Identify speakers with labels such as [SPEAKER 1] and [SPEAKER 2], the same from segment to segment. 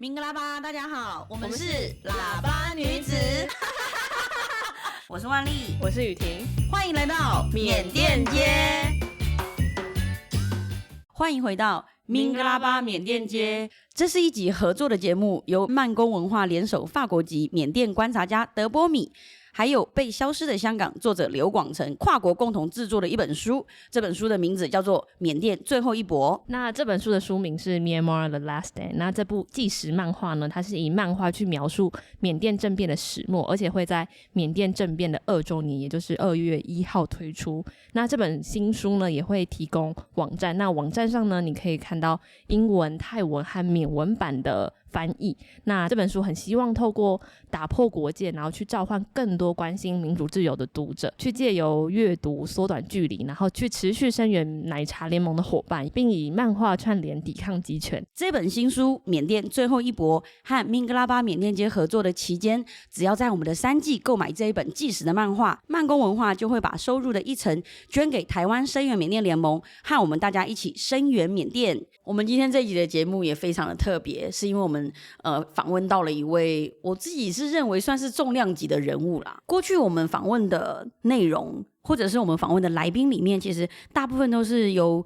[SPEAKER 1] 明格拉巴，大家好，我们是喇叭女子。我是万丽，
[SPEAKER 2] 我是雨婷，
[SPEAKER 1] 欢迎来到缅甸街。欢迎回到明格拉巴缅甸街，这是一集合作的节目，由慢工文化联手法国籍缅甸观察家德波米，还有被消失的香港作者刘广成跨国共同制作的一本书。这本书的名字叫做《缅甸最后一搏》。
[SPEAKER 2] 那这本书的书名是 Myanmar the Last Day。 那这部纪实漫画呢，它是以漫画去描述缅甸政变的始末，而且会在缅甸政变的2周年，也就是2月1号推出。那这本新书呢也会提供网站，那网站上呢你可以看到英文、泰文和缅文版的翻译。那这本书很希望透过打破国界，然后去召唤更多关心民主自由的读者，去借由阅读缩短距离，然后去持续声援奶茶联盟的伙伴，并以漫画串联抵抗集权。
[SPEAKER 1] 这本新书《缅甸最后一搏》和明格拉巴缅甸街合作的期间，只要在我们的3季购买这一本纪实的漫画，慢工文化就会把收入的1成捐给台湾声援缅甸联盟，和我们大家一起声援缅甸。我们今天这一集的节目也非常的特别，是因为我们访问到了一位我自己是认为算是重量级的人物啦。过去我们访问的内容或者是我们访问的来宾里面，其实大部分都是由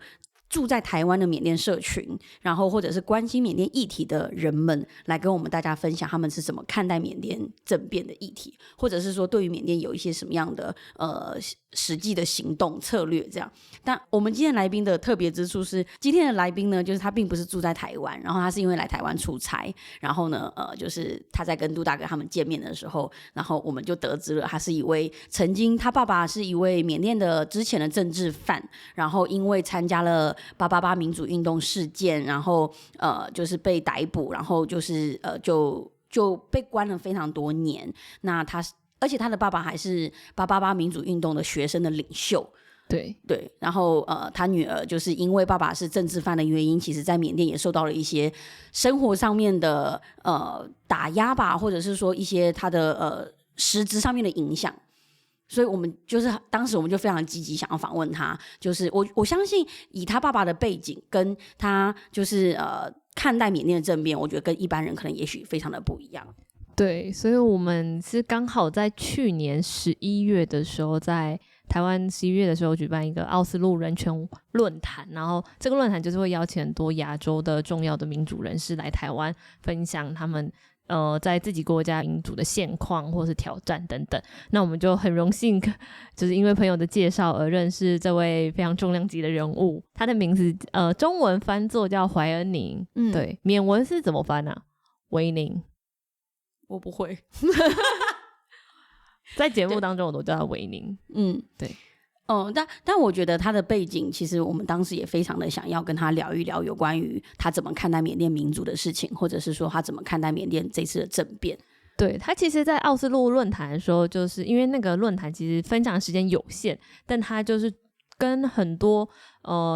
[SPEAKER 1] 住在台湾的缅甸社群，然后或者是关心缅甸议题的人们来跟我们大家分享他们是怎么看待缅甸政变的议题，或者是说对于缅甸有一些什么样的实际的行动策略这样。但我们今天来宾的特别之处是，今天的来宾呢，就是他并不是住在台湾，然后他是因为来台湾出差，然后呢就是他在跟杜大哥他们见面的时候，然后我们就得知了他是一位曾经他爸爸是一位缅甸的之前的政治犯，然后因为参加了888民主运动事件，然后就是被逮捕，然后就是就被关了非常多年。那而且他的爸爸还是888民主运动的学生的领袖。
[SPEAKER 2] 对，
[SPEAKER 1] 然后他女儿就是因为爸爸是政治犯的原因，其实在缅甸也受到了一些生活上面的打压吧，或者是说一些他的实质上面的影响。所以我们就是当时我们就非常积极想要访问他，就是我相信以他爸爸的背景跟他就是看待缅甸的政变，我觉得跟一般人可能也许非常的不一样。
[SPEAKER 2] 对，所以我们是刚好在去年11月的时候，在台湾11月的时候举办一个奥斯陆人权论坛，然后这个论坛就是会邀请很多亚洲的重要的民主人士来台湾分享他们在自己国家民主的现况或是挑战等等。那我们就很荣幸就是因为朋友的介绍而认识这位非常重量级的人物。他的名字中文翻作叫怀恩宁，对，缅文是怎么翻啊？维宁。
[SPEAKER 1] 我不会
[SPEAKER 2] 在节目当中我都叫他维宁。对。
[SPEAKER 1] 但我觉得他的背景其实我们当时也非常的想要跟他聊一聊有关于他怎么看待缅甸民主的事情，或者是说他怎么看待缅甸这次的政变。对，
[SPEAKER 2] 他其实在奥斯陆论坛的时候，就是因为那个论坛其实分享的时间有限，但他就是跟很多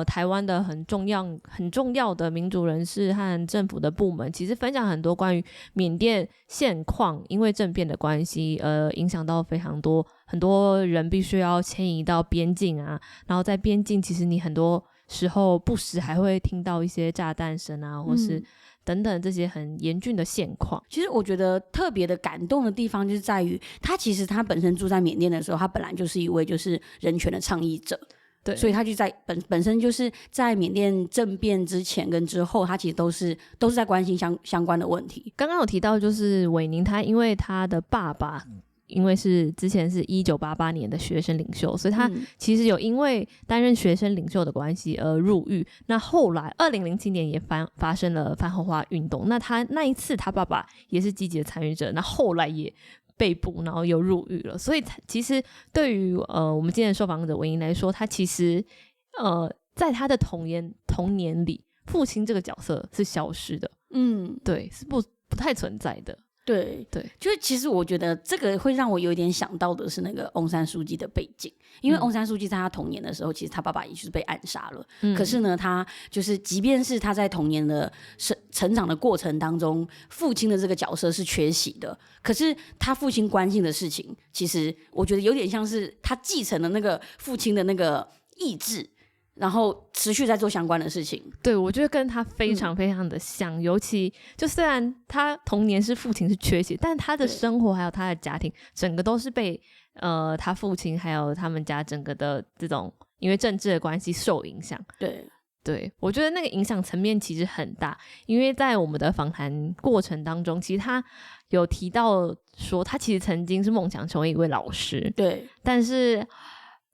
[SPEAKER 2] 台湾的很重要的民主人士和政府的部门其实分享很多关于缅甸现况，因为政变的关系影响到非常多，很多人必须要迁移到边境啊，然后在边境其实你很多时候不时还会听到一些炸弹声啊，或是等等这些很严峻的现况。
[SPEAKER 1] 其实我觉得特别的感动的地方就是在于其实他本身住在缅甸的时候，他本来就是一位就是人权的倡议者。
[SPEAKER 2] 对，
[SPEAKER 1] 所以他就在本身就是在缅甸政变之前跟之后，他其实都是在关心相关的问题。
[SPEAKER 2] 刚刚有提到就是韦宁，他因为他的爸爸因为是之前是1988年的学生领袖，所以他其实有因为担任学生领袖的关系而入狱。那后来2007年也发生了番红花运动，那他那一次他爸爸也是积极的参与者，那后来也被捕，然后又入狱了。所以其实对于我们今天的受访者韦宁来说，他其实在他的童年里，父亲这个角色是消失的。对，是不太存在的。
[SPEAKER 1] 对，就是其实我觉得这个会让我有点想到的是那个翁山书记的背景，因为翁山书记在他童年的时候，其实他爸爸也就是被暗杀了。可是呢，他就是即便是他在童年的成长的过程当中，父亲的这个角色是缺席的，可是他父亲关心的事情，其实我觉得有点像是他继承了那个父亲的那个意志。然后持续在做相关的事情。
[SPEAKER 2] 对，我觉得跟他非常非常的像，尤其就虽然他童年是父亲是缺席，但他的生活还有他的家庭整个都是被他父亲还有他们家整个的这种因为政治的关系受影响。对，我觉得那个影响层面其实很大，因为在我们的访谈过程当中，其实他有提到说他其实曾经是梦想成为一位老师。
[SPEAKER 1] 对，
[SPEAKER 2] 但是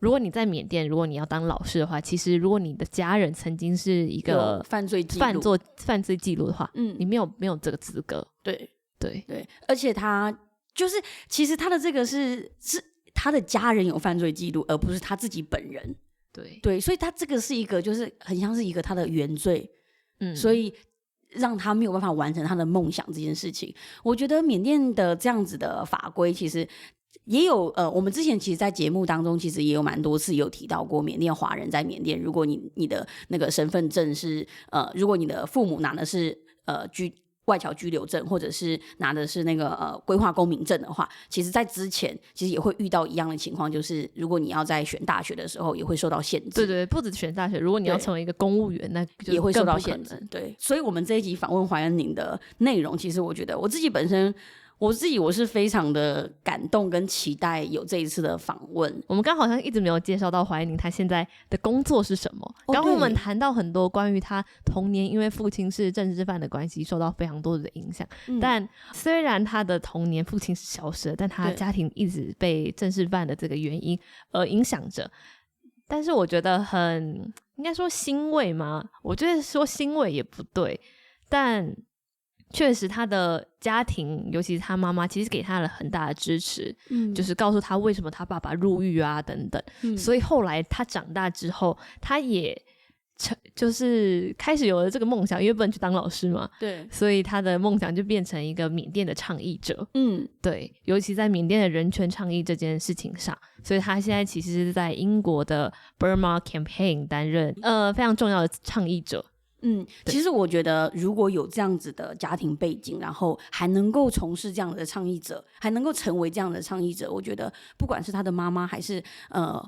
[SPEAKER 2] 如果你在缅甸，如果你要当老师的话，其实如果你的家人曾经是一个
[SPEAKER 1] 犯罪记录的话，
[SPEAKER 2] 你没有这个资格。
[SPEAKER 1] 对，
[SPEAKER 2] 而
[SPEAKER 1] 且他就是其实他的这个是他的家人有犯罪记录，而不是他自己本人。对，所以他这个是一个就是很像是一个他的原罪，所以让他没有办法完成他的梦想这件事情。我觉得缅甸的这样子的法规其实也有我们之前其实在节目当中其实也有蛮多次有提到过，缅甸华人在缅甸，如果你的那个身份证是如果你的父母拿的是外侨居留证，或者是拿的是那个规划公民证的话，其实在之前其实也会遇到一样的情况，就是如果你要在选大学的时候也会受到限制。
[SPEAKER 2] 对，不止选大学，如果你要成为一个公务员，那就
[SPEAKER 1] 也会受到限制。对，所以我们这一集访问怀恩宁的内容，其实我觉得我自己我是非常的感动跟期待有这一次的访问。
[SPEAKER 2] 我们刚好像一直没有介绍到怀恩宁他现在的工作是什么。刚刚我们谈到很多关于他童年因为父亲是政治犯的关系受到非常多的影响，但虽然他的童年父亲是消失了，但他家庭一直被政治犯的这个原因而影响着。但是我觉得应该说欣慰吗？我觉得说欣慰也不对，但确实他的家庭尤其是他妈妈其实给他了很大的支持，就是告诉他为什么他爸爸入狱啊等等，所以后来他长大之后他也就是开始有了这个梦想，因为不能去当老师嘛，
[SPEAKER 1] 对，
[SPEAKER 2] 所以他的梦想就变成一个缅甸的倡议者。对，尤其在缅甸的人权倡议这件事情上，所以他现在其实是在英国的 Burma Campaign 担任非常重要的倡议者。
[SPEAKER 1] 其实我觉得如果有这样子的家庭背景，然后还能够从事这样的倡议者，还能够成为这样的倡议者，我觉得不管是他的妈妈还是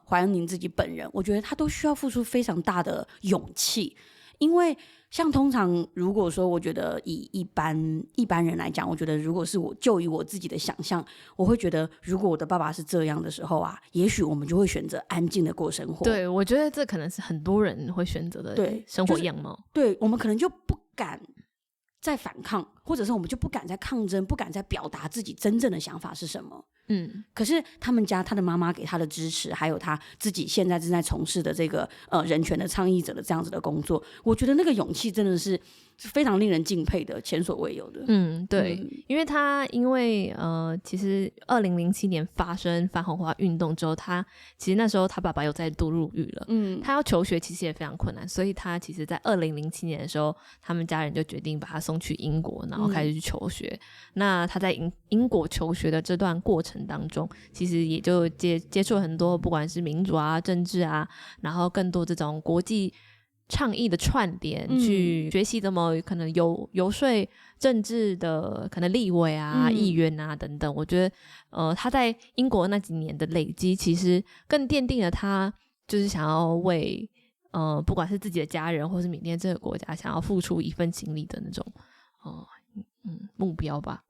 [SPEAKER 1] 怀恩宁自己本人，我觉得他都需要付出非常大的勇气。因为像通常如果说我觉得以一般人来讲，我觉得如果是就以我自己的想象，我会觉得如果我的爸爸是这样的时候啊，也许我们就会选择安静的过生活。
[SPEAKER 2] 对，我觉得这可能是很多人会选择的生活样貌。
[SPEAKER 1] 对，我们可能就不敢再反抗，或者是我们就不敢再抗争，不敢再表达自己真正的想法是什么。可是他的妈妈给他的支持，还有他自己现在正在从事的这个人权的倡议者的这样子的工作，我觉得那个勇气真的是非常令人敬佩的，前所未有的。
[SPEAKER 2] 对，因为其实2007年发生反红花运动之后，其实那时候他爸爸又再度入狱了。他要求学其实也非常困难，所以他其实在2007年的时候，他们家人就决定把他送去英国，然后开始去求学。那他在英国求学的这段过程当中，其实也就接触了很多不管是民主啊政治啊，然后更多这种国际倡议的串联，去学习怎么可能游说政治的可能立委啊议员啊等等。我觉得他在英国那几年的累积其实更奠定了他就是想要为不管是自己的家人或是缅甸这个国家想要付出一份心力的那种目标吧。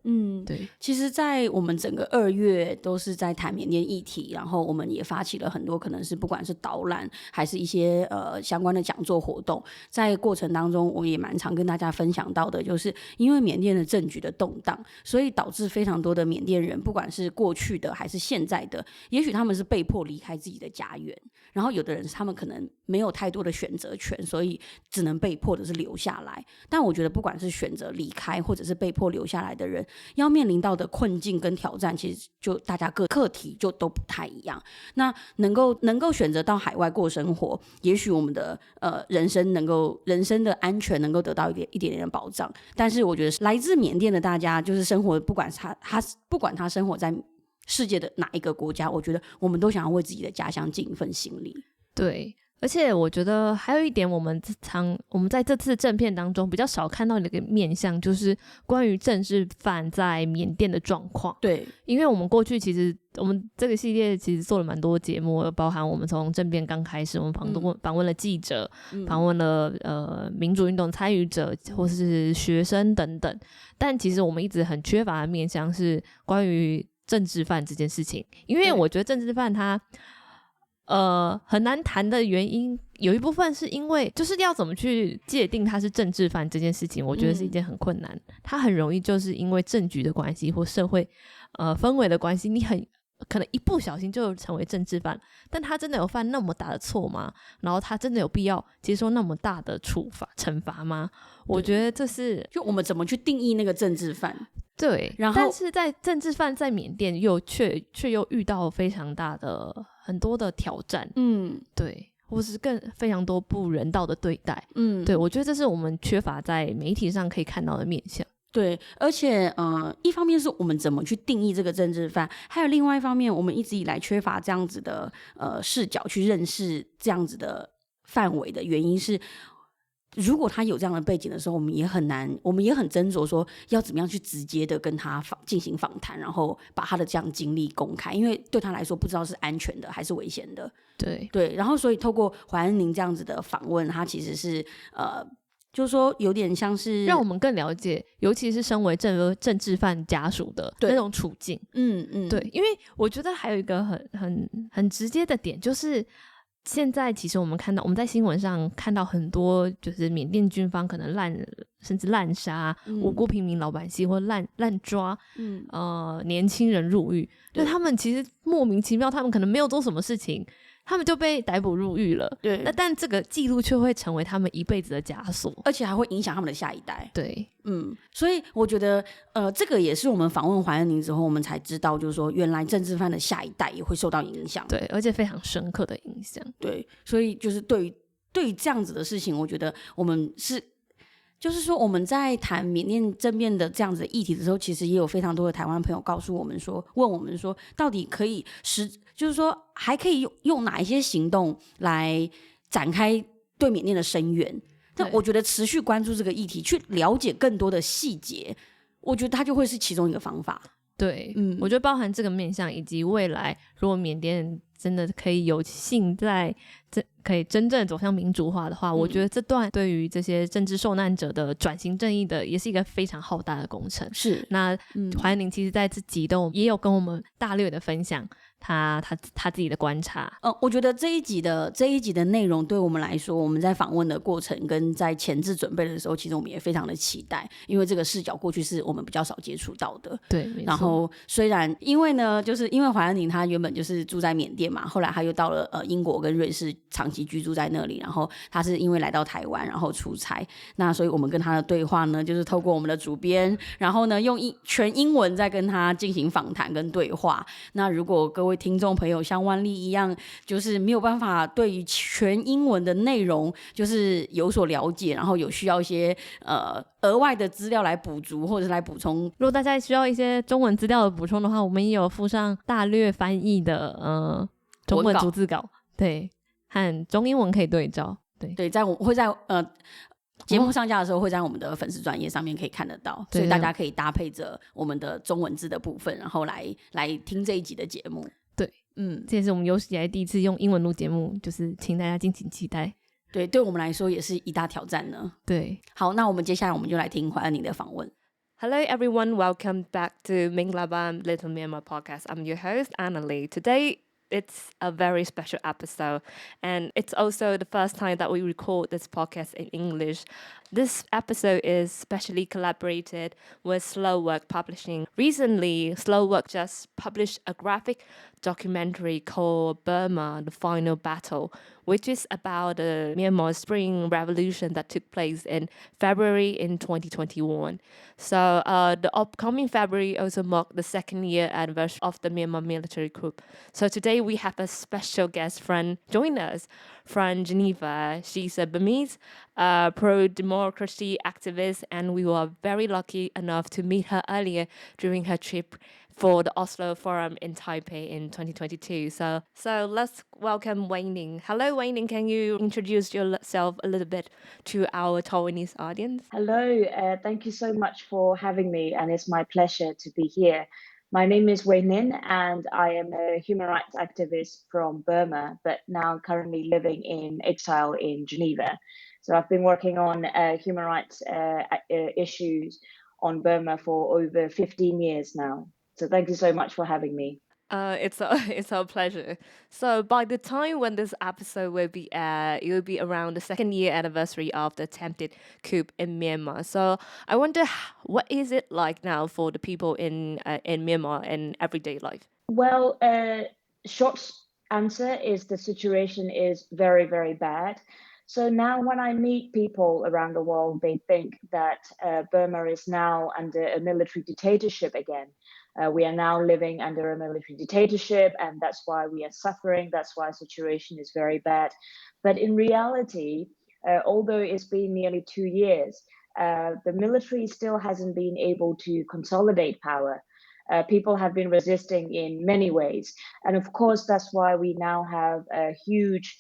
[SPEAKER 2] 对。
[SPEAKER 1] 其实在我们整个2月都是在谈缅甸议题，然后我们也发起了很多可能是不管是导览还是一些相关的讲座活动。在过程当中我也蛮常跟大家分享到的，就是因为缅甸的政局的动荡，所以导致非常多的缅甸人，不管是过去的还是现在的，也许他们是被迫离开自己的家园，然后有的人他们可能没有太多的选择权，所以只能被迫的是留下来。但我觉得不管是选择离开或者是被迫留下来的人，要面临到的困境跟挑战，其实就大家各课题就都不太一样。那能够选择到海外过生活，也许我们的人生的安全能够得到一点点的保障。但是我觉得来自缅甸的大家，就是生活不管他生活在世界的哪一个国家，我觉得我们都想要为自己的家乡尽一份心力。
[SPEAKER 2] 对，而且我觉得还有一点，我们在这次政片当中比较少看到的一个面向，就是关于政治犯在缅甸的状况。
[SPEAKER 1] 对，
[SPEAKER 2] 因为我们过去其实我们这个系列其实做了蛮多节目，包含我们从政变刚开始，我们访问了记者，访问了民主运动参与者或是学生等等，但其实我们一直很缺乏的面向是关于政治犯这件事情。因为我觉得政治犯他很难谈的原因，有一部分是因为就是要怎么去界定他是政治犯这件事情，我觉得是一件很困难。他很容易就是因为政局的关系或社会氛围的关系，你很可能一不小心就成为政治犯，但他真的有犯那么大的错吗？然后他真的有必要接受那么大的惩罚吗？我觉得这是
[SPEAKER 1] 就我们怎么去定义那个政治犯。
[SPEAKER 2] 对，
[SPEAKER 1] 然后
[SPEAKER 2] 但是在政治犯在缅甸却又遇到非常大的很多的挑战，对，或是非常多不人道的对待，对，我觉得这是我们缺乏在媒体上可以看到的面向。
[SPEAKER 1] 对，而且一方面是我们怎么去定义这个政治犯，还有另外一方面，我们一直以来缺乏这样子的视角去认识这样子的范围的原因是，如果他有这样的背景的时候，我们也很斟酌说要怎么样去直接的跟他进行访谈，然后把他的这样经历公开，因为对他来说不知道是安全的还是危险的。对，然后所以透过怀恩宁这样子的访问，他其实是就是说有点像是
[SPEAKER 2] 让我们更了解，尤其是身为政治犯家属的那种处境。对，因为我觉得还有一个很直接的点，就是现在其实我们在新闻上看到很多，就是缅甸军方可能甚至滥杀无辜平民老百姓，或滥抓年轻人入狱。那他们其实莫名其妙，他们可能没有做什么事情，他们就被逮捕入狱了。
[SPEAKER 1] 对，
[SPEAKER 2] 但这个记录却会成为他们一辈子的枷锁，
[SPEAKER 1] 而且还会影响他们的下一代。
[SPEAKER 2] 对，
[SPEAKER 1] 所以我觉得这个也是我们访问怀恩宁之后，我们才知道，就是说原来政治犯的下一代也会受到影响。
[SPEAKER 2] 对，而且非常深刻的影响。
[SPEAKER 1] 对，所以就是对于这样子的事情，我觉得我们就是说我们在谈缅甸政变的这样子的议题的时候，其实也有非常多的台湾朋友告诉我们说，问我们说，到底可以就是说还可以用哪一些行动来展开对缅甸的声援？但我觉得持续关注这个议题，去了解更多的细节，我觉得它就会是其中一个方法。
[SPEAKER 2] 对，我觉得包含这个面向，以及未来如果缅甸真的可以有幸可以真正走向民主化的话，我觉得这段对于这些政治受难者的转型正义的也是一个非常浩大的工程。
[SPEAKER 1] 是，
[SPEAKER 2] 那怀恩宁其实在这集也有跟我们大略的分享他自己的观察。
[SPEAKER 1] 我觉得这一集的内容对我们来说，我们在访问的过程跟在前置准备的时候，其实我们也非常的期待，因为这个视角过去是我们比较少接触到的。
[SPEAKER 2] 对，
[SPEAKER 1] 然后虽然因为怀恩宁他原本就是住在缅甸嘛，后来他又到了英国跟瑞士长期居住在那里，然后他是因为来到台湾然后出差，那所以我们跟他的对话呢，就是透过我们的主编，然后呢用全英文在跟他进行访谈跟对话。那如果各位听众朋友像万丽一样，就是没有办法对于全英文的内容就是有所了解，然后有需要一些额外的资料来补足或者是来补充，
[SPEAKER 2] 如果大家需要一些中文资料的补充的话，我们也有附上大略翻译的中文逐字稿，对，和中英文可以对照。
[SPEAKER 1] 对，我会在节目上架的时候会在我们的粉丝专页上面可以看得到，所以大家可以搭配着我们的中文字的部分，然后来听这一集的节目。
[SPEAKER 2] 对，这也是我们有史以来第一次用英文录节目，就是请大家敬请期待。
[SPEAKER 1] 对，对我们来说也是一大挑战呢。
[SPEAKER 2] 对，
[SPEAKER 1] 好，那我们接下来我们就来听怀恩宁的访问。
[SPEAKER 2] Hello everyone, welcome back to Minglabam Little Myanmar podcast. I'm your host, Anna Lee. Today, it's a very special episode, and it's also the first time that we record this podcast in English. This episode is specially collaborated with Slow Work Publishing. Recently, Slow Work just published a graphic documentary called Burma, The Final Battle, which is about the Myanmar Spring Revolution that took place in February in 2021. So the upcoming February also marked the second year anniversary of the Myanmar military coup. So today we have a special guest friend join us from Geneva. She's a Burmese pro-democracy activist, and we were very lucky enough to meet her earlier during her trip for the Oslo Forum in Taipei in 2022. So let's welcome Wai Hnin. Hello, Wai Hnin. Can you introduce yourself a little bit to our Taiwanese audience?
[SPEAKER 3] Hello, thank you so much for having me, and it's my pleasure to be here. My name is Wai Hnin, and I am a human rights activist from Burma, but now currently living in exile in Geneva. So I've been working on human rights issues on Burma for over 15 years now. So thank you so much for having me.
[SPEAKER 2] It's our pleasure. So by the time when this episode will be aired, it will be around the second year anniversary of the attempted coup in Myanmar. So I wonder, what is it like now for the people in Myanmar in everyday life?
[SPEAKER 3] Well, short answer is the situation is very, very bad. So now when I meet people around the world, they think that Burma is now under a military dictatorship again. We are now living under a military dictatorship, and that's why we are suffering. That's why the situation is very bad. But in reality, although it's been nearly 2 years, the military still hasn't been able to consolidate power. People have been resisting in many ways. And of course, that's why we now have a huge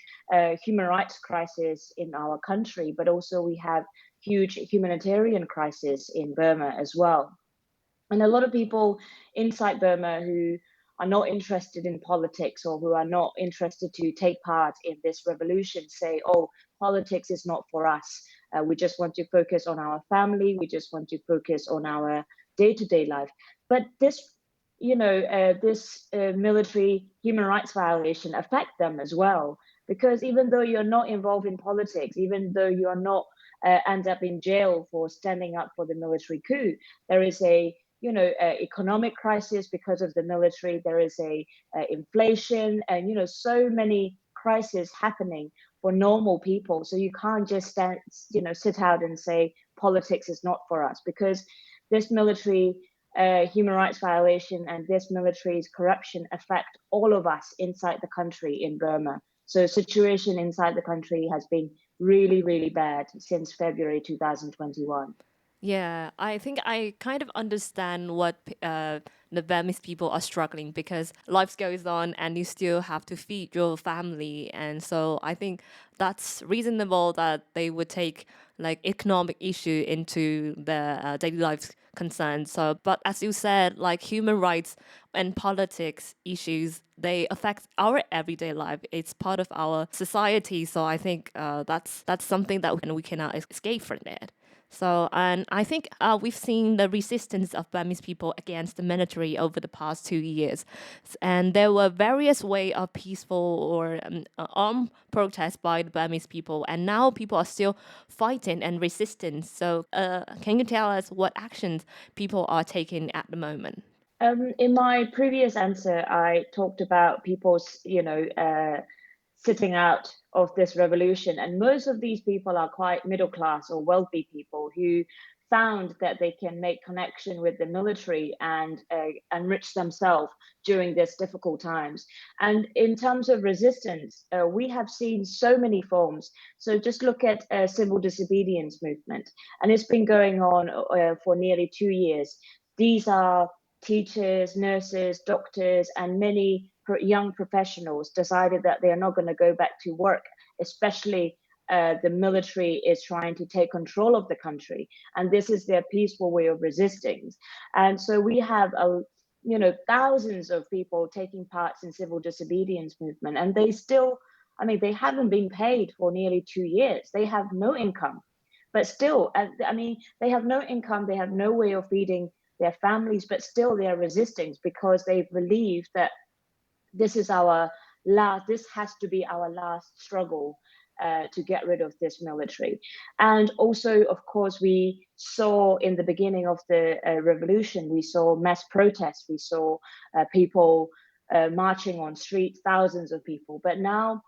[SPEAKER 3] human rights crisis in our country, but also we have huge humanitarian crisis in Burma as well. And a lot of people inside Burma who are not interested in politics or who are not interested to take part in this revolution say, oh, politics is not for us. We just want to focus on our family. We just want to focus on our day-to-day life. But this, this military human rights violation affect them as well. Because even though you're not involved in politics, even though you are not end up in jail for standing up for the military coup, there is a economic crisis because of the military. There is a inflation, and so many crises happening for normal people. So you can't just sit out and say politics is not for us, because this military human rights violation and this military's corruption affect all of us inside the country in Burma. So the situation inside the country has been really, really bad since February 2021.
[SPEAKER 2] Yeah, I think I kind of understand what the Burmese people are struggling, because life goes on and you still have to feed your family. And so I think that's reasonable that they would take like economic issue into their daily life concerns. So, but as you said, like human rights and politics issues, they affect our everyday life. It's part of our society. So I think that's something that we cannot escape from that. So, and I think we've seen the resistance of Burmese people against the military over the past 2 years. And there were various ways of peaceful or armed protests by the Burmese people. And now people are still fighting and resisting. So can you tell us what actions people are taking at the moment?
[SPEAKER 3] In my previous answer, I talked about people's, sitting out of this revolution. And most of these people are quite middle class or wealthy people who found that they can make connection with the military and enrich themselves during these difficult times. And in terms of resistance, we have seen so many forms. So just look at civil disobedience movement, and it's been going on for nearly 2 years. These are teachers, nurses, doctors, and many young professionals decided that they are not going to go back to work, especially the military is trying to take control of the country, and this is their peaceful way of resisting. And so we have thousands of people taking part in civil disobedience movement, and they haven't been paid for nearly 2 years. They have no income, but still, they have no income, they have no way of feeding their families, but still they are resisting because they believe that this has to be our last struggle to get rid of this military. And also, of course, we saw in the beginning of the revolution, we saw mass protests, we saw people marching on streets, thousands of people. But now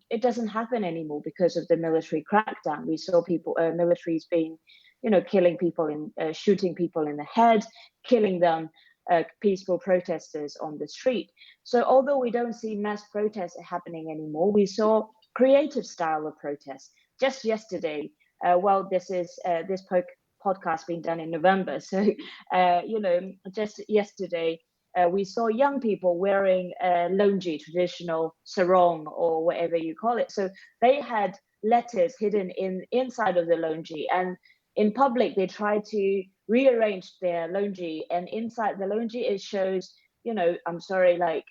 [SPEAKER 3] it doesn't happen anymore because of the military crackdown. We saw militaries being, killing people shooting people in the head, killing them. Peaceful protesters on the street. So although we don't see mass protests happening anymore, we saw creative style of protest. Just yesterday, this podcast being done in November. So, just yesterday, we saw young people wearing longi, traditional sarong or whatever you call it. So they had letters hidden inside of the longi, and in public they tried to rearrange their longi, and inside the longi it shows, I'm sorry, like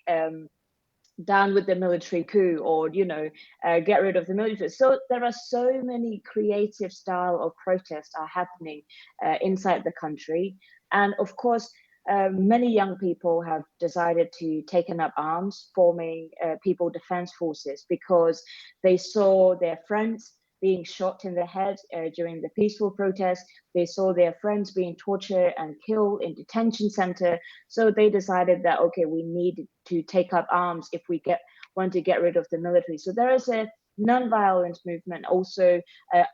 [SPEAKER 3] down with the military coup, or get rid of the military. So there are so many creative style of protests are happening inside the country, and of course many young people have decided to taken up arms, forming people defense forces, because they saw their friends being shot in the head during the peaceful protest. They saw their friends being tortured and killed in detention center. So they decided that, okay, we need to take up arms if we want to get rid of the military. So there is a non-violent movement, also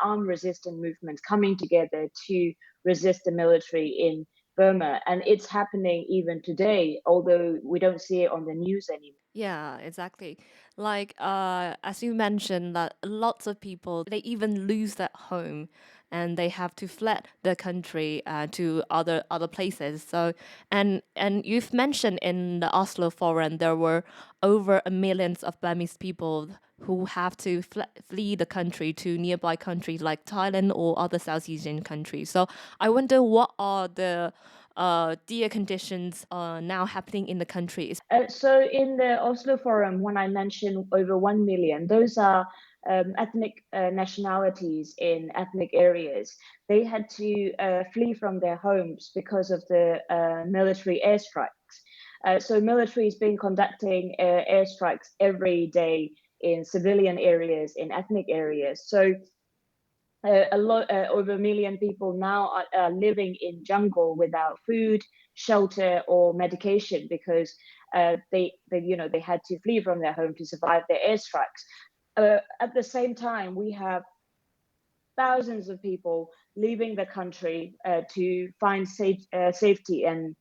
[SPEAKER 3] armed resistant movements coming together to resist the military in Burma. And it's happening even today, although we don't see it on the news anymore.
[SPEAKER 2] Yeah, exactly. Like as you mentioned, that lots of people, they even lose their home and they have to fled the country to other places. So and you've mentioned in the Oslo Forum there were over a millions of Burmese people who have to flee the country to nearby countries like Thailand or other South Asian countries. So I wonder, what are the dear conditions now happening in the country?
[SPEAKER 3] So in the Oslo Forum, when I mentioned over 1 million, those are ethnic nationalities in ethnic areas. They had to flee from their homes because of the military airstrikes. So military has been conducting airstrikes every day in civilian areas, in ethnic areas. So over 1 million people now are living in jungle without food, shelter, or medication, because they had to flee from their home to survive their airstrikes. At the same time, we have thousands of people leaving the country to find safety and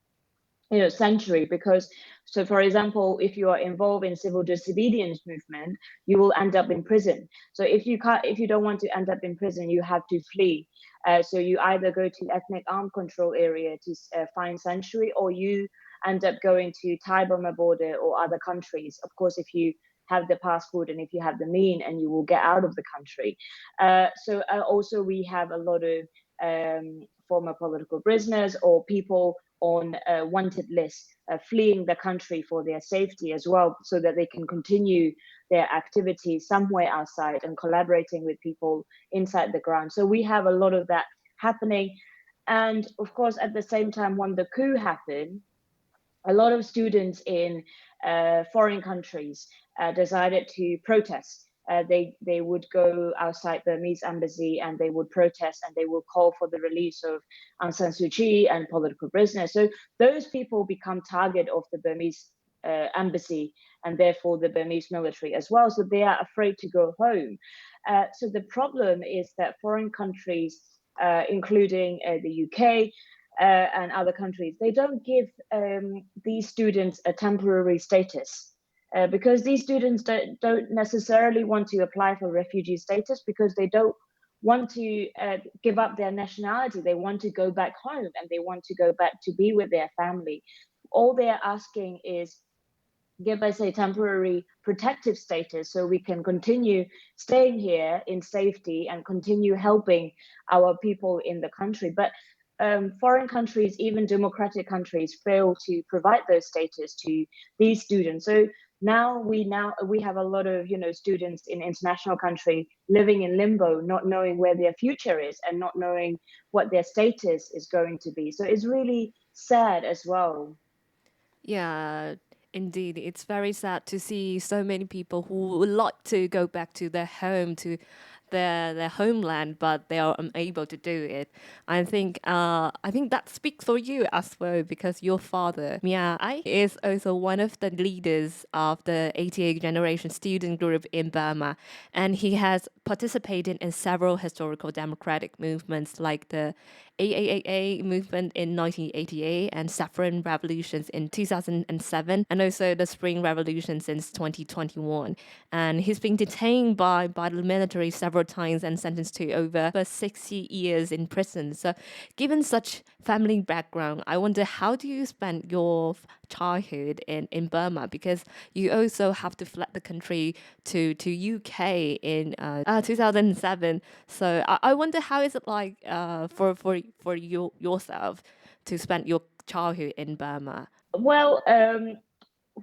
[SPEAKER 3] sanctuary, because, so for example, if you are involved in civil disobedience movement, you will end up in prison. So if you don't want to end up in prison, you have to flee. So you either go to ethnic armed control area to find sanctuary, or you end up going to Thai-Burma border or other countries. Of course, if you have the passport and if you have the mean, and you will get out of the country. So also we have a lot of former political prisoners or people on a wanted list, fleeing the country for their safety as well, so that they can continue their activities somewhere outside and collaborating with people inside the ground. So we have a lot of that happening. And of course, at the same time, when the coup happened, a lot of students in foreign countries decided to protest. They would go outside the Burmese embassy and they would protest, and they would call for the release of Aung San Suu Kyi and political prisoners. So those people become target of the Burmese embassy, and therefore the Burmese military as well. So they are afraid to go home. So the problem is that foreign countries, including the UK, and other countries, they don't give these students a temporary status, because these students don't necessarily want to apply for refugee status, because they don't want to give up their nationality. They want to go back home, and they want to go back to be with their family. All they're asking is, give us a temporary protective status so we can continue staying here in safety and continue helping our people in the country. But foreign countries, even democratic countries, fail to provide those status to these students. So now we have a lot of students in international country living in limbo, not knowing where their future is and not knowing what their status is going to be. So it's really sad as well.
[SPEAKER 2] Yeah, indeed. It's very sad to see so many people who would like to go back to their home, to their homeland, but they are unable to do it. I think that speaks for you as well, because your father, Mya Aye, is also one of the leaders of the 88 generation student group in Burma, and he has participated in several historical democratic movements like the AAAA movement in 1988 and saffron revolutions in 2007, and also the Spring Revolution since 2021. And he's been detained by the military several times and sentenced to over 60 years in prison. So given such family background, I wonder, how do you spend your childhood in Burma? Because you also have to fled the country to UK in 2007. So I wonder, how is it like for you yourself to spend your childhood in Burma?
[SPEAKER 3] Well,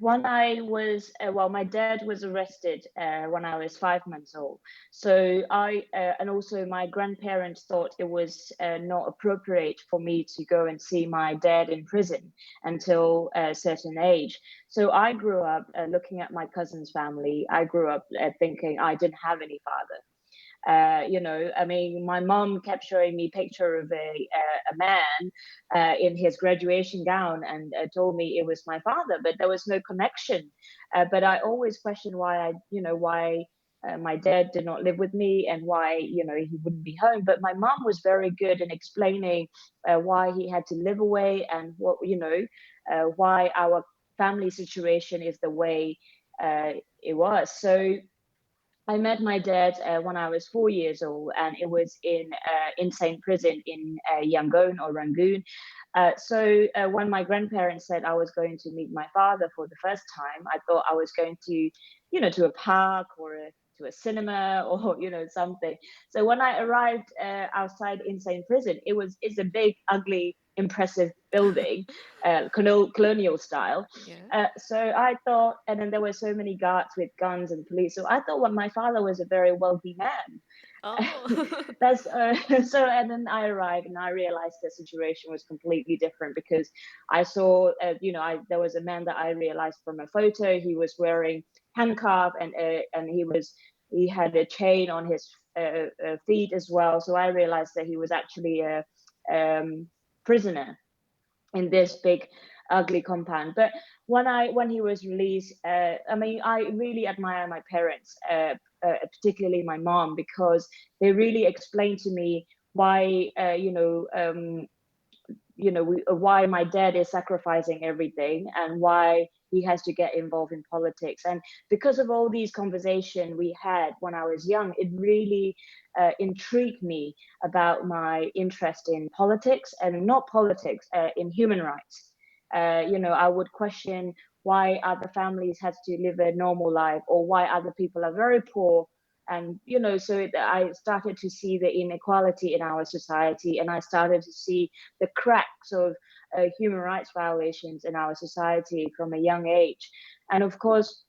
[SPEAKER 3] when I was, my dad was arrested when I was 5 months old. So and also my grandparents thought it was not appropriate for me to go and see my dad in prison until a certain age. So I grew up looking at my cousin's family. I grew up thinking I didn't have any father. I mean, my mom kept showing me picture of a man in his graduation gown and told me it was my father, but there was no connection. But I always questioned why my dad did not live with me and why, he wouldn't be home. But my mom was very good in explaining why he had to live away and why our family situation is the way it was. So I met my dad when I was 4 years old, and it was in insane prison in Yangon or Rangoon. So when my grandparents said I was going to meet my father for the first time, I thought I was going to, to a park or to a cinema or something. So when I arrived outside insane prison, it's a big, ugly, impressive building, colonial style.
[SPEAKER 2] Yeah.
[SPEAKER 3] So I thought, and then there were so many guards with guns and police. So I thought, well, my father was a very wealthy man.
[SPEAKER 2] Oh.
[SPEAKER 3] That's so. And then I arrived, and I realized the situation was completely different because I saw, there was a man that I realized from a photo. He was wearing handcuff, and he had a chain on his feet as well. So I realized that he was actually a prisoner in this big ugly compound. But when he was released, I mean, I really admire my parents, particularly my mom, because they really explained to me why why my dad is sacrificing everything and why he has to get involved in politics. And because of all these conversations we had when I was young, it really intrigued me about my interest in politics, and not politics, in human rights. I would question why other families have to live a normal life, or why other people are very poor. And I started to see the inequality in our society, and I started to see the cracks of human rights violations in our society from a young age. And of course,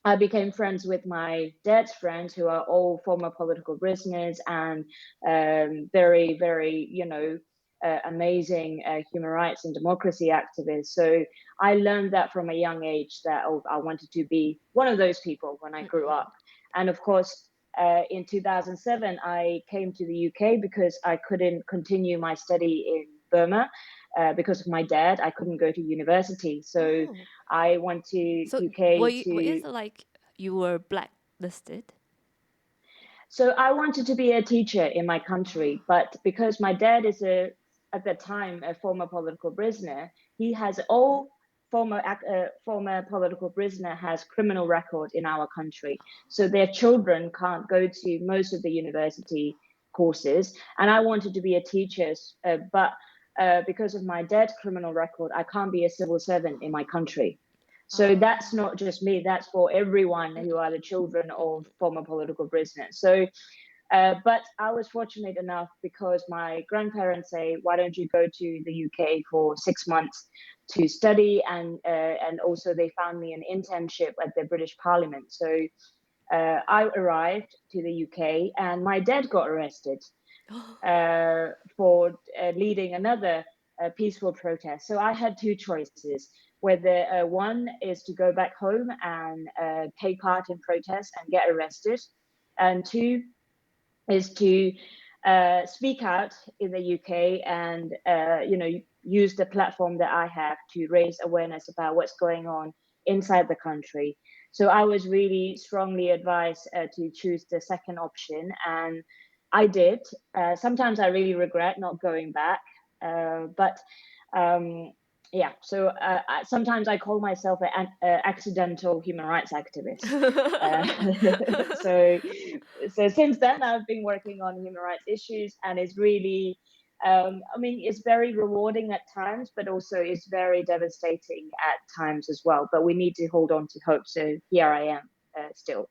[SPEAKER 3] I became friends with my dad's friends, who are all former political prisoners and very, very, amazing human rights and democracy activists. So I learned that from a young age, that I wanted to be one of those people when I grew up. And of course, in 2007, I came to the UK because I couldn't continue my study in Burma. Because of my dad, I couldn't go to university. So I went to UK
[SPEAKER 2] Is it like you were blacklisted?
[SPEAKER 3] So I wanted to be a teacher in my country, but because my dad is at that time, a former political prisoner, he has all former political prisoner has criminal record in our country. So their children can't go to most of the university courses. And I wanted to be a teacher, but because of my dad's criminal record, I can't be a civil servant in my country. So that's not just me, that's for everyone who are the children of former political prisoners. So, but I was fortunate enough because my grandparents say, why don't you go to the UK for 6 months to study? And also they found me an internship at the British Parliament. So I arrived to the UK, and my dad got arrested for leading another peaceful protest. So I had two choices, whether one is to go back home and take part in protests and get arrested, and two is to speak out in the UK and use the platform that I have to raise awareness about what's going on inside the country. So I was really strongly advised to choose the second option, and I did. Sometimes I really regret not going back. But yeah, so sometimes I call myself an accidental human rights activist. So since then, I've been working on human rights issues, and it's really, I mean, it's very rewarding at times, but also it's very devastating at times as well. But we need to hold on to hope. So here I am still.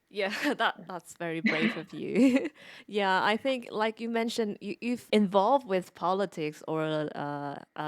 [SPEAKER 2] Yeah, that's very brave of you. Yeah, I think like you mentioned, you've involved with politics or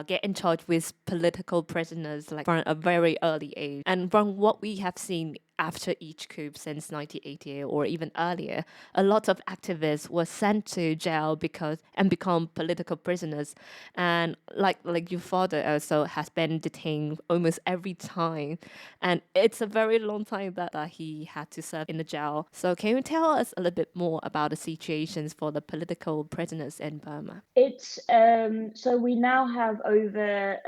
[SPEAKER 2] get in touch with political prisoners like from a very early age. And from what we have seen after each coup since 1988 or even earlier, a lot of activists were sent to jail because and become political prisoners. And like your father also has been detained almost every time. And it's a very long time that he had to serve in the jail. So can you tell us a little bit more about the situations for the political prisoners in Burma?
[SPEAKER 3] It's so we now have over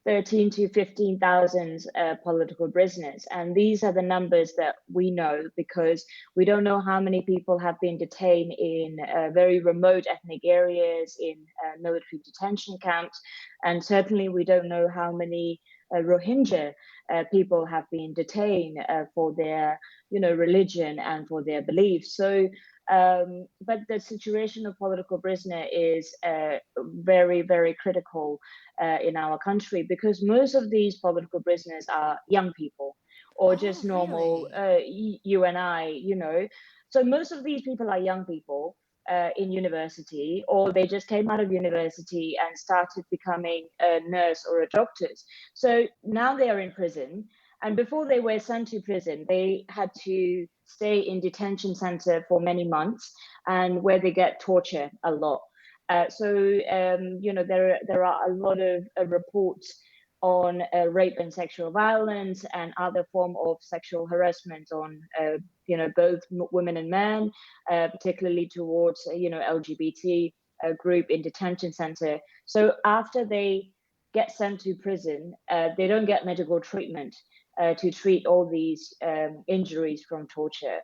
[SPEAKER 3] 13 to 15,000 political prisoners. And these are the numbers that we know because we don't know how many people have been detained in very remote ethnic areas, in military detention camps. And certainly we don't know how many Rohingya people have been detained for their, religion and for their beliefs. So but the situation of political prisoner is very, very critical in our country because most of these political prisoners are young people or just normal you and I. So most of these people are young people in university, or they just came out of university and started becoming a nurse or a doctor. So now they are in prison. And before they were sent to prison, they had to stay in detention center for many months, and where they get tortured a lot. There are a lot of reports on rape and sexual violence and other form of sexual harassment on both women and men, particularly towards LGBT group in detention center. So after they get sent to prison, they don't get medical treatment to treat all these injuries from torture.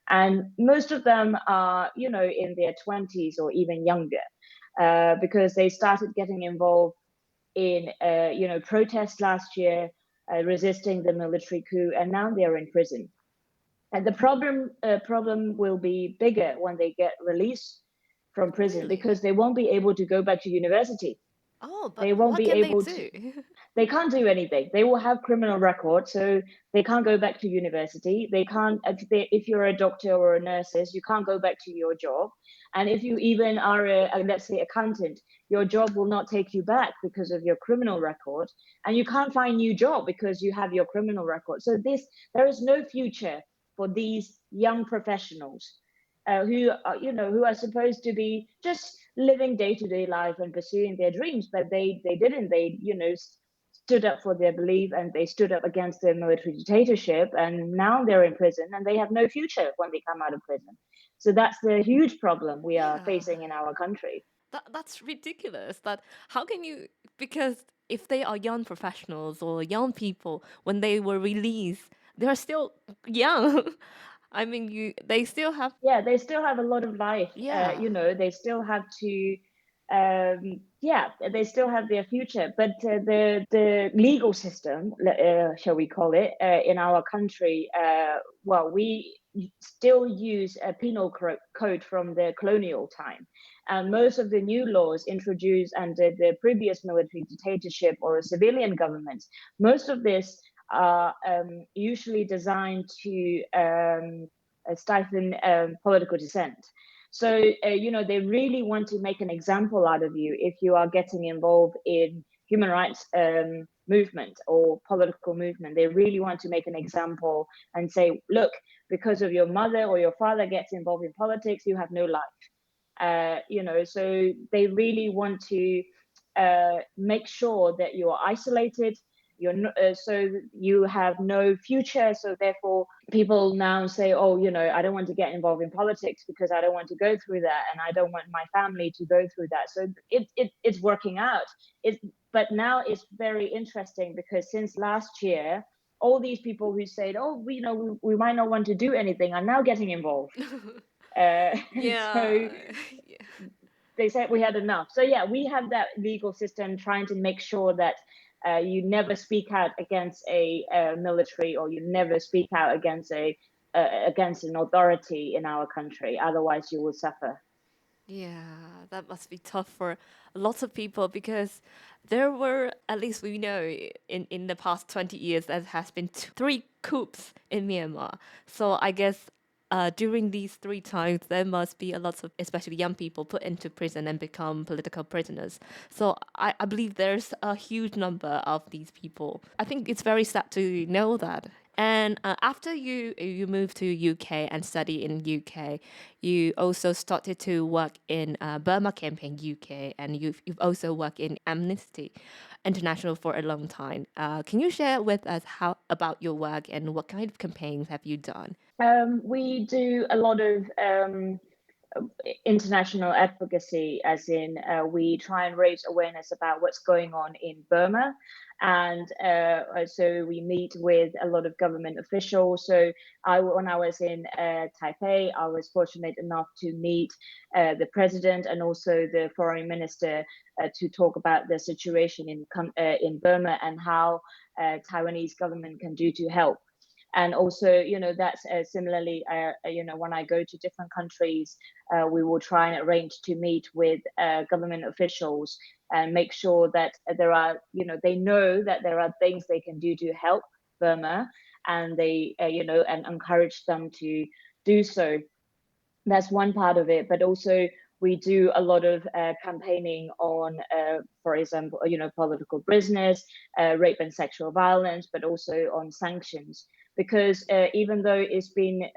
[SPEAKER 3] And most of them are, in their 20s or even younger, because they started getting involved in, protests last year, resisting the military coup, and now they're in prison. And the problem will be bigger when they get released from prison because they won't be able to go back to university.
[SPEAKER 2] Oh, but
[SPEAKER 3] they won't
[SPEAKER 2] what
[SPEAKER 3] be
[SPEAKER 2] can
[SPEAKER 3] able
[SPEAKER 2] they do?
[SPEAKER 3] They can't do anything. They will have criminal records, so they can't go back to university. They can't, if you're a doctor or a nurse, you can't go back to your job. And if you even are let's say, accountant, your job will not take you back because of your criminal record. And you can't find new job because you have your criminal record. So there is no future for these young professionals who are supposed to be just living day-to-day life and pursuing their dreams, but they didn't. They stood up for their belief, and they stood up against the military dictatorship, and now they're in prison and they have no future when they come out of prison. So that's the huge problem we are facing in our country.
[SPEAKER 2] That's ridiculous. That how can you, because if they are young professionals or young people, when they were released, they are still young. I mean, they still have.
[SPEAKER 3] Yeah, they still have a lot of life.
[SPEAKER 2] Yeah.
[SPEAKER 3] They still have to. They still have their future, but the legal system, shall we call it, in our country, we still use a penal code from the colonial time, and most of the new laws introduced under the previous military dictatorship or a civilian government, most of this are usually designed to stifle political dissent. So, they really want to make an example out of you if you are getting involved in human rights movement or political movement. They really want to make an example and say, look, because of your mother or your father gets involved in politics, you have no life. So they really want to make sure that you are isolated, so you have no future. So therefore people now say, oh, I don't want to get involved in politics because I don't want to go through that, and I don't want my family to go through that. So it's working out. But now it's very interesting because since last year, all these people who said, oh, we might not want to do anything are now getting involved. So they said we had enough. So yeah, we have that legal system trying to make sure that you never speak out against a military, or you never speak out against an authority in our country. Otherwise, you will suffer.
[SPEAKER 2] Yeah, that must be tough for lots of people, because there were, at least we know, in the past 20 years, there has been 3 coups in Myanmar. So I guess during these 3 times, there must be a lot of, especially young people, put into prison and become political prisoners. So I believe there's a huge number of these people. I think it's very sad to know that. And after you moved to UK and study in UK, you also started to work in Burma Campaign UK, and you've also worked in Amnesty International for a long time. Can you share with us about your work and what kind of campaigns have you done?
[SPEAKER 3] We do a lot of international advocacy, as in we try and raise awareness about what's going on in Burma. And so we meet with a lot of government officials. So when I was in Taipei, I was fortunate enough to meet the president and also the foreign minister to talk about the situation in Burma and how Taiwanese government can do to help. And also, that's similarly, when I go to different countries, we will try and arrange to meet with government officials and make sure that there are, they know that there are things they can do to help Burma, and they, and encourage them to do so. That's one part of it, but also we do a lot of campaigning on, for example, political prisoners, rape and sexual violence, but also on sanctions. Because even though it's been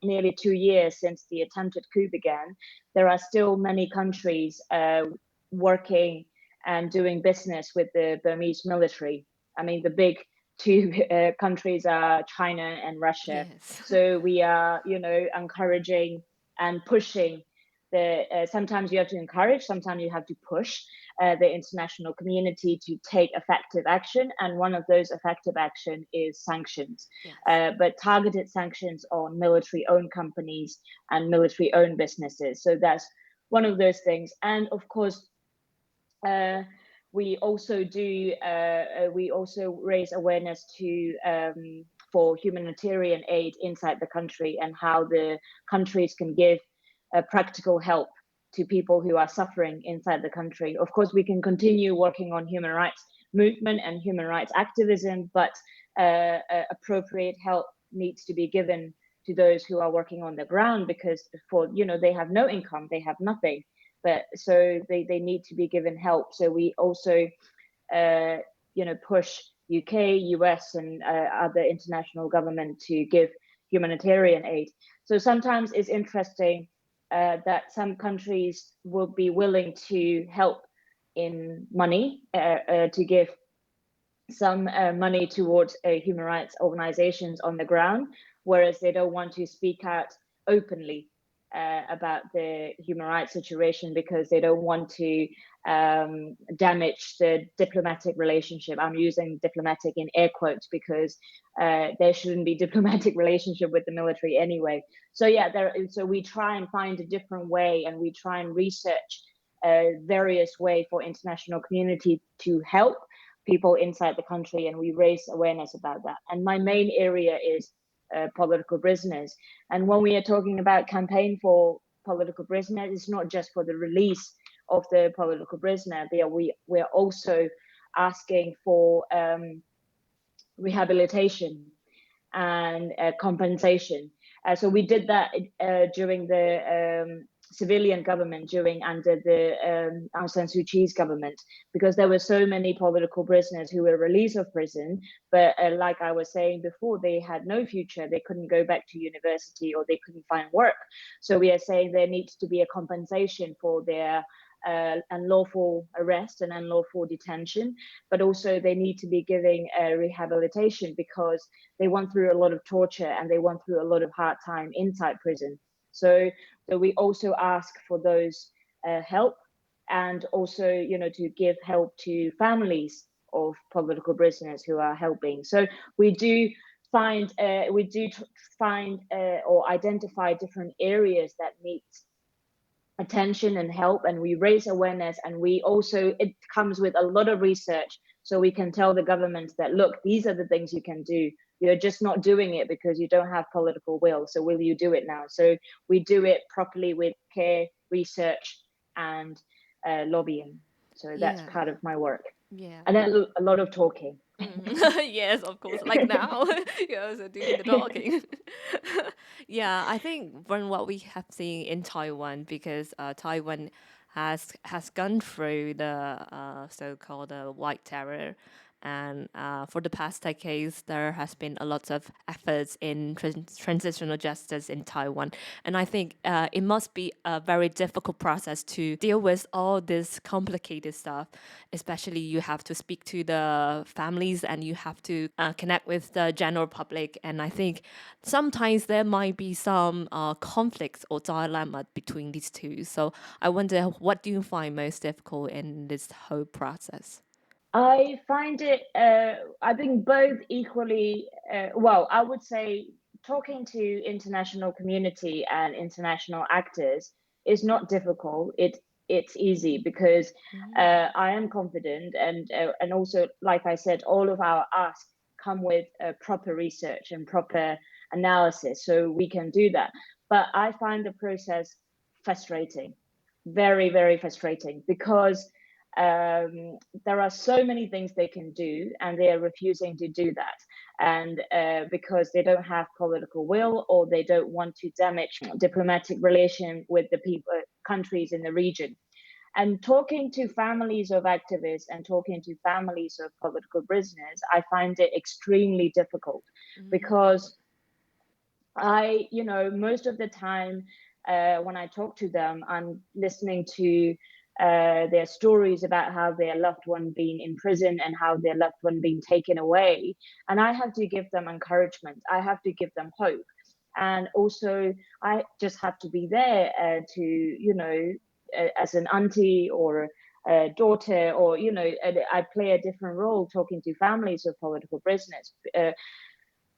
[SPEAKER 3] nearly 2 years since the attempted coup began, there are still many countries working and doing business with the Burmese military. I mean, the big 2 countries are China and Russia.
[SPEAKER 2] Yes.
[SPEAKER 3] So we are, encouraging and pushing sometimes you have to encourage, sometimes you have to push the international community to take effective action. And one of those effective action is sanctions,
[SPEAKER 2] Yes.
[SPEAKER 3] but targeted sanctions on military-owned companies and military-owned businesses. So that's one of those things. And of course, we also raise awareness for humanitarian aid inside the country, and how the countries can give practical help to people who are suffering inside the country. Of course, we can continue working on human rights movement and human rights activism, but appropriate help needs to be given to those who are working on the ground, because they have no income, they have nothing, but so they need to be given help. So we also push UK, US, and other international government to give humanitarian aid. So sometimes it's interesting that some countries will be willing to help in money, to give some money towards human rights organizations on the ground, whereas they don't want to speak out openly about the human rights situation, because they don't want to damage the diplomatic relationship. I'm using diplomatic in air quotes, because there shouldn't be diplomatic relationship with the military anyway. So yeah, so we try and find a different way, and we try and research various way for international community to help people inside the country, and we raise awareness about that. And my main area is political prisoners. And when we are talking about campaign for political prisoners, it's not just for the release of the political prisoner, but we're also asking for rehabilitation and compensation. So we did that during the civilian government, under the Aung San Suu Kyi's government, because there were so many political prisoners who were released of prison, but like I was saying before, they had no future. They couldn't go back to university, or they couldn't find work. So we are saying there needs to be a compensation for their unlawful arrest and unlawful detention, but also they need to be giving rehabilitation, because they went through a lot of torture and they went through a lot of hard time inside prison. So we also ask for those help, and also to give help to families of political prisoners who are helping. So we do find or identify different areas that need attention and help, and we raise awareness, and it comes with a lot of research, so we can tell the government that, look, these are the things you can do. You're just not doing it because you don't have political will, so will you do it now? So we do it properly with care, research, and lobbying. So that's part of my work.
[SPEAKER 2] Yeah.
[SPEAKER 3] And then a lot of talking.
[SPEAKER 2] Yes, of course. Like now, you're also doing the talking. Yeah, I think from what we have seen in Taiwan, because Taiwan has gone through the so-called White Terror. And for the past decades, there has been a lot of efforts in transitional justice in Taiwan. And I think it must be a very difficult process to deal with all this complicated stuff. Especially you have to speak to the families and you have to connect with the general public. And I think sometimes there might be some conflicts or dilemma between these two. So I wonder, what do you find most difficult in this whole process?
[SPEAKER 3] I find it, I think both equally, I would say talking to international community and international actors is not difficult. It's easy because I am confident, and also, like I said, all of our asks come with proper research and proper analysis, so we can do that. But I find the process frustrating, very, very frustrating, because there are so many things they can do, and they are refusing to do that. And because they don't have political will, or they don't want to damage diplomatic relation with the countries in the region. And talking to families of activists and talking to families of political prisoners, I find it extremely difficult because most of the time when I talk to them, I'm listening to their stories about how their loved one being in prison and how their loved one being taken away. And I have to give them encouragement. I have to give them hope. And also, I just have to be there as an auntie or a daughter, or, I play a different role talking to families of political prisoners.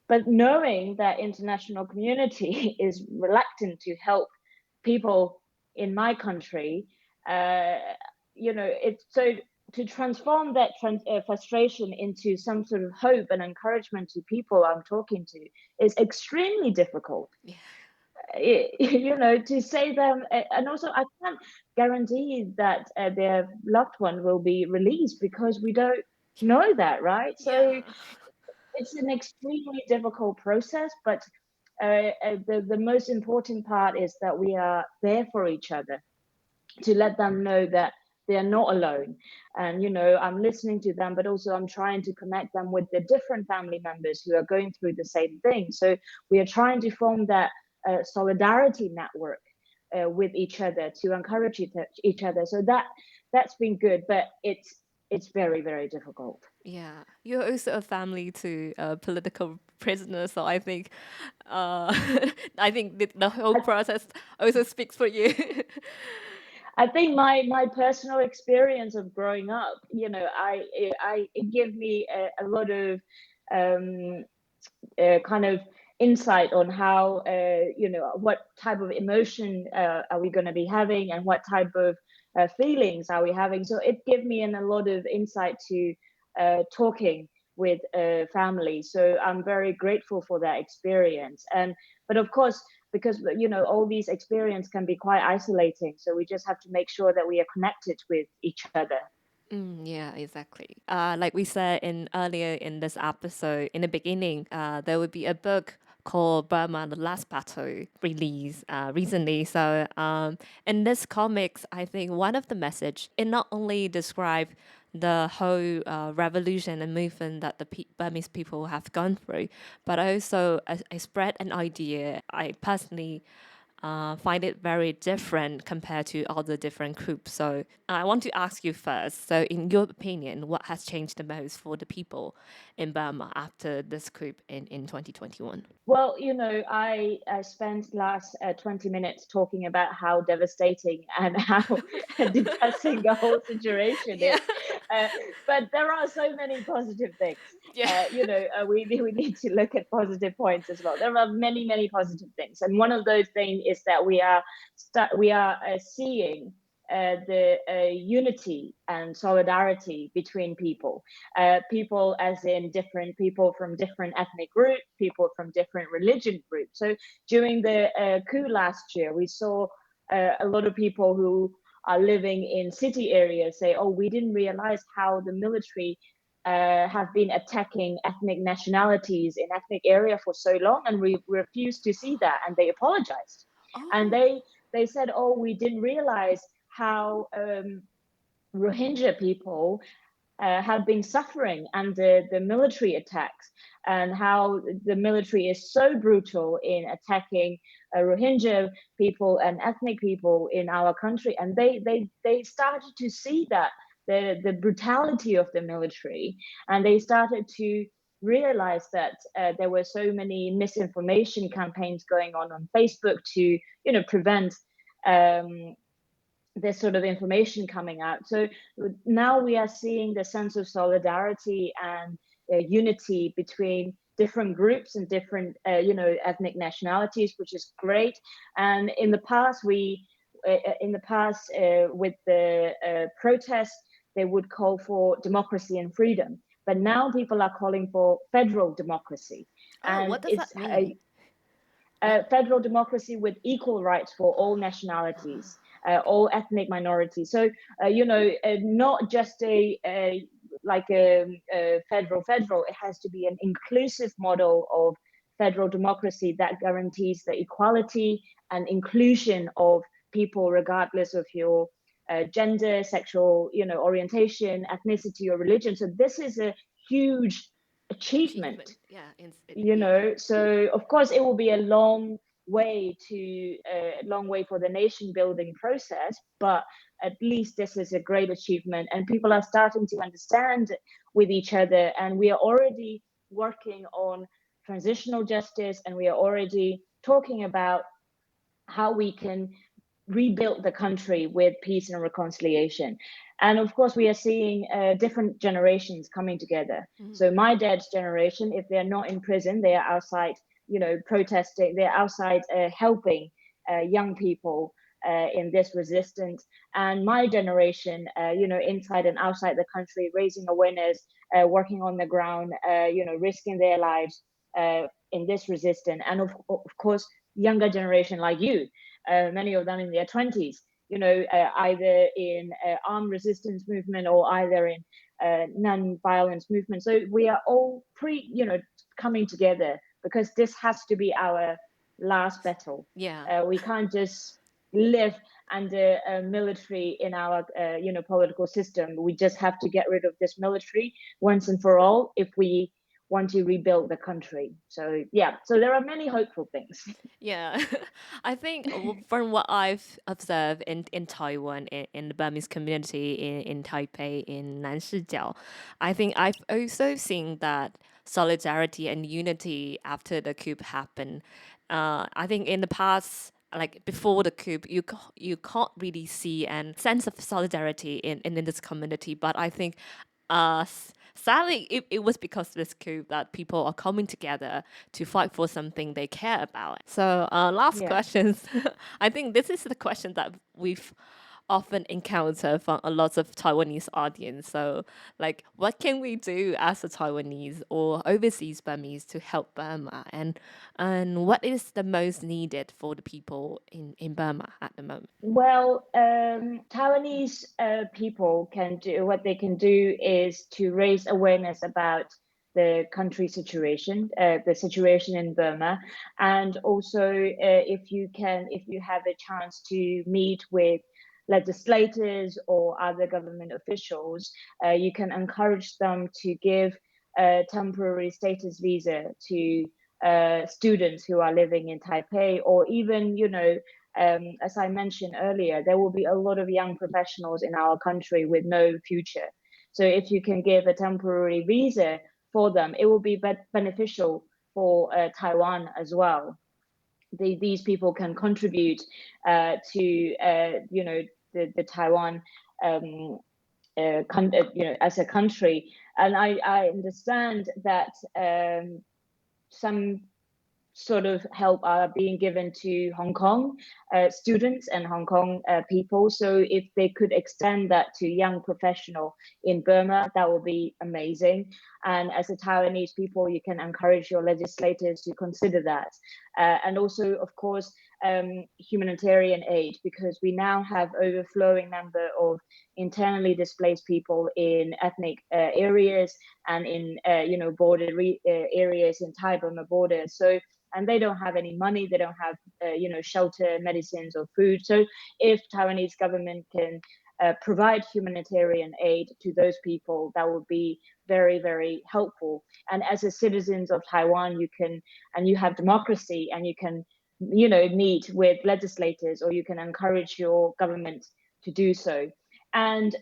[SPEAKER 3] But knowing that international community is reluctant to help people in my country, it's so to transform that frustration into some sort of hope and encouragement to people I'm talking to is extremely difficult. Yeah. To say them, and also I can't guarantee that their loved one will be released because we don't know that, right? So it's an extremely difficult process, but the most important part is that we are there for each other, to let them know that they are not alone. And, I'm listening to them, but also I'm trying to connect them with the different family members who are going through the same thing. So we are trying to form that solidarity network with each other, to encourage each other. So that's been good, but it's very, very difficult.
[SPEAKER 2] Yeah, you're also a family to political prisoners, so I think I think the whole process also speaks for you.
[SPEAKER 3] I think my personal experience of growing up, it gave me a lot of kind of insight on how what type of emotion are we going to be having, and what type of feelings are we having. So it gave me a lot of insight to talking with family. So I'm very grateful for that experience. But of course, because all these experiences can be quite isolating, so we just have to make sure that we are connected with each other.
[SPEAKER 2] Yeah, exactly. Like we said earlier in this episode, in the beginning, there would be a book called Burma, The Last Battle, released recently. So in this comics, I think one of the message, it not only describes the whole revolution and movement that the Burmese people have gone through, but also I spread an idea. I personally find it very different compared to all the different groups. So I want to ask you first, so in your opinion, what has changed the most for the people in Burma after this coup in 2021?
[SPEAKER 3] Well, I spent last 20 minutes talking about how devastating and how depressing the whole situation is. But there are so many positive things. We need to look at positive points as well. There are many positive things, and one of those things is that we are seeing the unity and solidarity between people, people as in different people from different ethnic groups, people from different religion groups. So during the coup last year, we saw a lot of people who are living in city areas say, oh, we didn't realize how the military have been attacking ethnic nationalities in ethnic area for so long, and we refused to see that, and they apologized. And they said, oh, we didn't realize how Rohingya people have been suffering under the military attacks, and how the military is so brutal in attacking Rohingya people and ethnic people in our country. And they started to see that the brutality of the military, and they started to realize that there were so many misinformation campaigns going on Facebook to prevent this sort of information coming out. So now we are seeing the sense of solidarity and unity between different groups and different ethnic nationalities, which is great. And in the past with the protests, they would call for democracy and freedom, but now people are calling for federal democracy.
[SPEAKER 2] And what does that mean?
[SPEAKER 3] Federal democracy with equal rights for all nationalities, all ethnic minorities. So, not just a federal. It has to be an inclusive model of federal democracy that guarantees the equality and inclusion of people regardless of your gender, sexual, orientation, ethnicity, or religion. So this is a huge achievement. So of course it will be a long way for the nation building process, but at least this is a great achievement, and people are starting to understand with each other, and we are already working on transitional justice, and we are already talking about how we can rebuild the country with peace and reconciliation. And of course, we are seeing different generations coming together. Mm-hmm. So my dad's generation, if they're not in prison, they are outside, protesting, they're outside helping young people in this resistance. And my generation, inside and outside the country, raising awareness, working on the ground, risking their lives in this resistance. And of course, younger generation like you, many of them in their 20s, either in armed resistance movement or either in non-violence movement. So we are all coming together, because this has to be our last battle. We can't just live under a military in our political system. We just have to get rid of this military once and for all if we want to rebuild the country. So there are many hopeful things.
[SPEAKER 2] I think from what I've observed in Taiwan, in the Burmese community in Taipei, in Nanshijiao, I think I've also seen that solidarity and unity after the coup happened. I think in the past, like before the coup, you can't really see a sense of solidarity in this community. But I think sadly, it was because of this coup that people are coming together to fight for something they care about. So last questions. I think this is the question that we've often encounter from a lot of Taiwanese audience. So like, what can we do as a Taiwanese or overseas Burmese to help Burma? And what is the most needed for the people in Burma at the moment?
[SPEAKER 3] Well, Taiwanese people can do, what they can do is to raise awareness about the country situation, the situation in Burma. And also if you have a chance to meet with legislators or other government officials, you can encourage them to give a temporary status visa to students who are living in Taipei, or even, as I mentioned earlier, there will be a lot of young professionals in our country with no future. So if you can give a temporary visa for them, it will be beneficial for Taiwan as well. These people can contribute to the Taiwan as a country. And I understand that some sort of help are being given to Hong Kong students and Hong Kong people. So if they could extend that to young professional in Burma, that would be amazing. And as a Taiwanese people, you can encourage your legislators to consider that. And also, of course, humanitarian aid, because we now have overflowing number of internally displaced people in ethnic areas and in border areas in Thai-Burma border. So, and they don't have any money, they don't have shelter, medicines, or food. So if Taiwanese government can provide humanitarian aid to those people, that would be very, very helpful. And as a citizens of Taiwan, you have democracy, and you can meet with legislators, or you can encourage your government to do so. And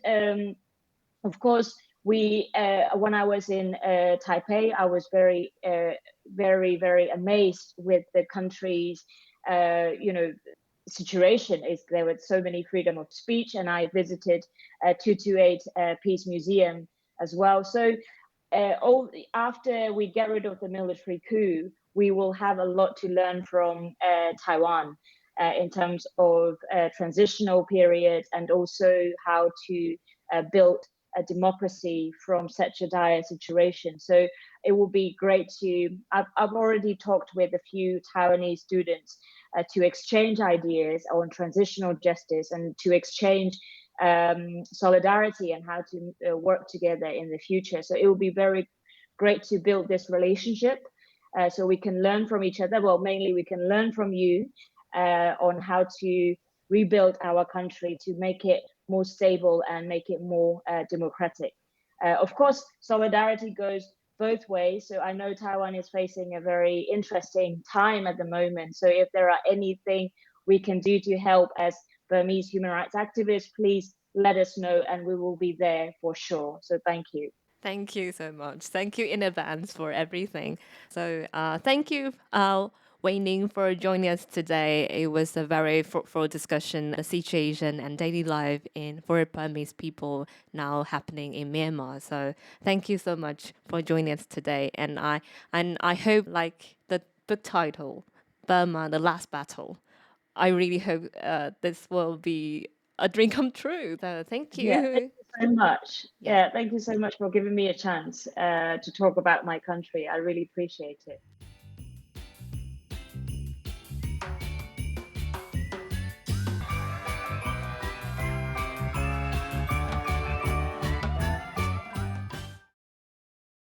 [SPEAKER 3] of course, when I was in Taipei, I was very, very amazed with the country's, situation. There was so many freedom of speech, and I visited 228 Peace Museum as well. So after we get rid of the military coup, we will have a lot to learn from Taiwan in terms of transitional period, and also how to build a democracy from such a dire situation. So it will be great I've already talked with a few Taiwanese students to exchange ideas on transitional justice, and to exchange solidarity and how to work together in the future. So it will be very great to build this relationship, so we can learn from each other. Well, mainly we can learn from you on how to rebuild our country to make it more stable and make it more democratic. Of course, solidarity goes both ways. So I know Taiwan is facing a very interesting time at the moment. So if there are anything we can do to help as Burmese human rights activists, please let us know, and we will be there for sure. So thank you.
[SPEAKER 2] Thank you so much. Thank you in advance for everything. So thank you, Wai Hnin, for joining us today. It was a very fruitful discussion, the situation and daily life for Burmese people now happening in Myanmar. So thank you so much for joining us today. And I hope, like the book title, Burma, The Last Battle, I really hope this will be a dream come true. So thank you.
[SPEAKER 3] Yeah, thank you so much. Yeah, thank you so much for giving me a chance to talk about my country. I really appreciate it.